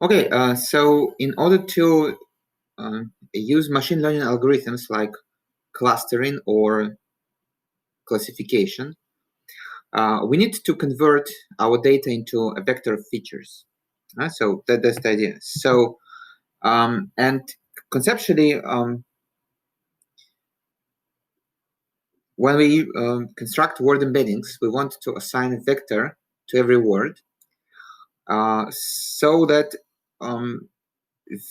Okay, so in order to use machine learning algorithms like clustering or classification, we need to convert our data into a vector of features. So that's the idea. So, and conceptually, when we construct word embeddings, we want to assign a vector to every word so that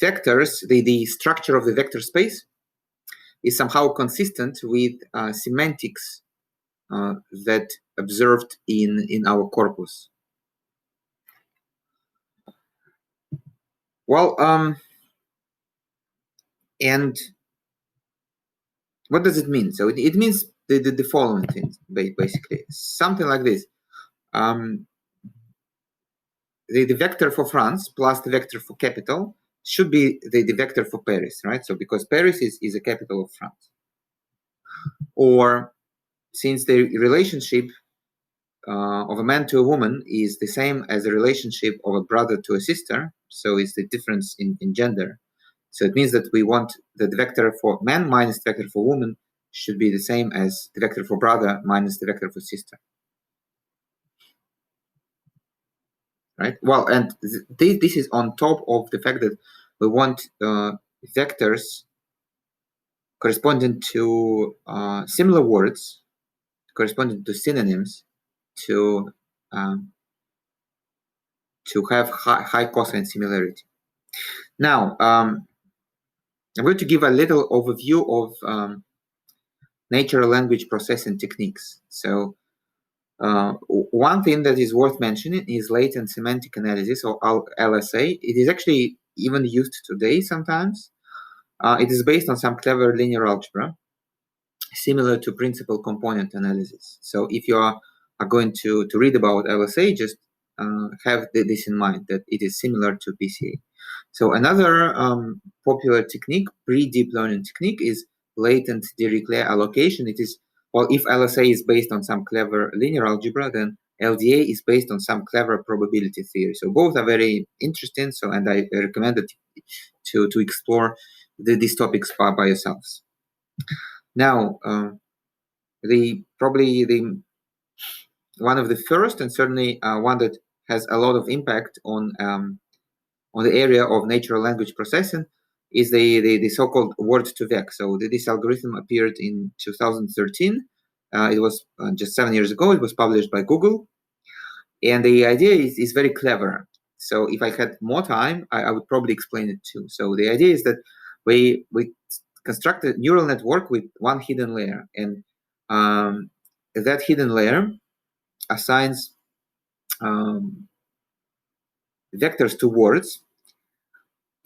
vectors, the structure of the vector space is somehow consistent with semantics that observed in our corpus. Well, and what does it mean? So it means the following things, basically. Something like this. The vector for France plus the vector for capital should be the vector for Paris, right? So because Paris is a capital of France. Or since the relationship of a man to a woman is the same as the relationship of a brother to a sister, so it's the difference in gender. So it means that we want that the vector for man minus the vector for woman should be the same as the vector for brother minus the vector for sister. Right? Well, and this is on top of the fact that we want vectors corresponding to similar words, corresponding to synonyms, to have high cosine similarity. Now, I'm going to give a little overview of natural language processing techniques. So one thing that is worth mentioning is latent semantic analysis, or LSA. It is actually even used today sometimes. It is based on some clever linear algebra, similar to principal component analysis. So if you are going to read about LSA, just have this in mind, that it is similar to PCA. So another popular technique, pre-deep learning technique, is latent Dirichlet allocation. It is, well, if LSA is based on some clever linear algebra, then LDA is based on some clever probability theory. So both are very interesting. So, and I recommend it to explore these topics by yourselves. Now, probably one of the first, and certainly one that has a lot of impact on the area of natural language processing, is the so-called word-to-vec. So this algorithm appeared in 2013. It was just 7 years ago. It was published by Google, and the idea is very clever. So if I had more time, I would probably explain it too. So the idea is that we construct a neural network with one hidden layer, and that hidden layer assigns vectors to words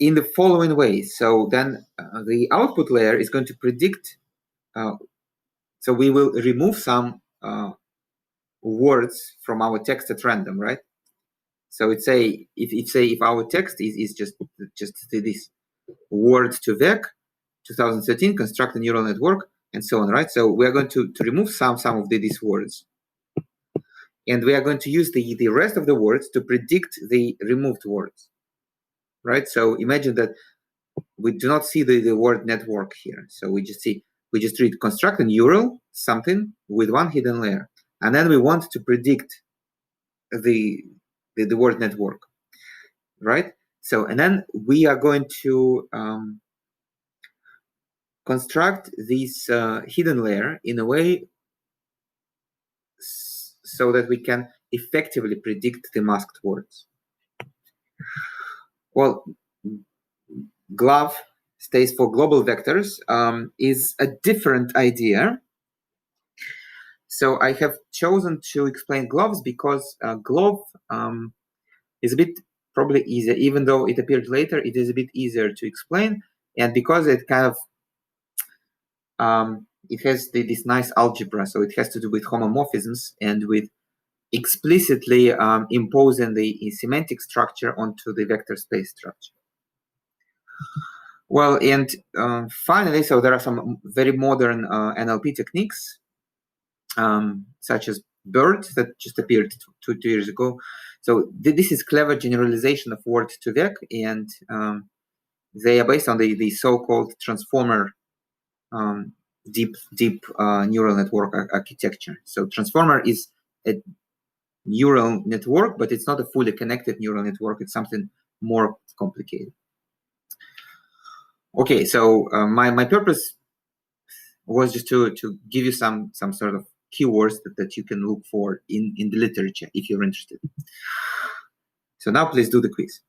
in the following way. So then the output layer is going to predict, so we will remove some words from our text at random, right? So it's if our text is just this word to vec 2013, construct a neural network, and so on, right? So we are going to remove some of these words, and we are going to use the rest of the words to predict the removed words, right? So imagine that we do not see the word network here. So we just read construct a neural something with one hidden layer, and then we want to predict the word network, right? So, and then we are going to construct this hidden layer in a way so that we can effectively predict the masked words. Well, GLOV stays for global vectors, is a different idea. So I have chosen to explain GLOVs because GLOV is a bit probably easier, even though it appeared later, it is a bit easier to explain. And because it kind of, it has this nice algebra, so it has to do with homomorphisms and with explicitly imposing the semantic structure onto the vector space structure. Well, and finally, so there are some very modern NLP techniques, such as BERT that just appeared two years ago. So this is clever generalization of word-to-vec, and they are based on the so-called transformer deep neural network architecture. So transformer is a neural network, but it's not a fully connected neural network. It's something more complicated. Okay, so my purpose was just to give you some sort of keywords that you can look for in the literature if you're interested. So now please do the quiz.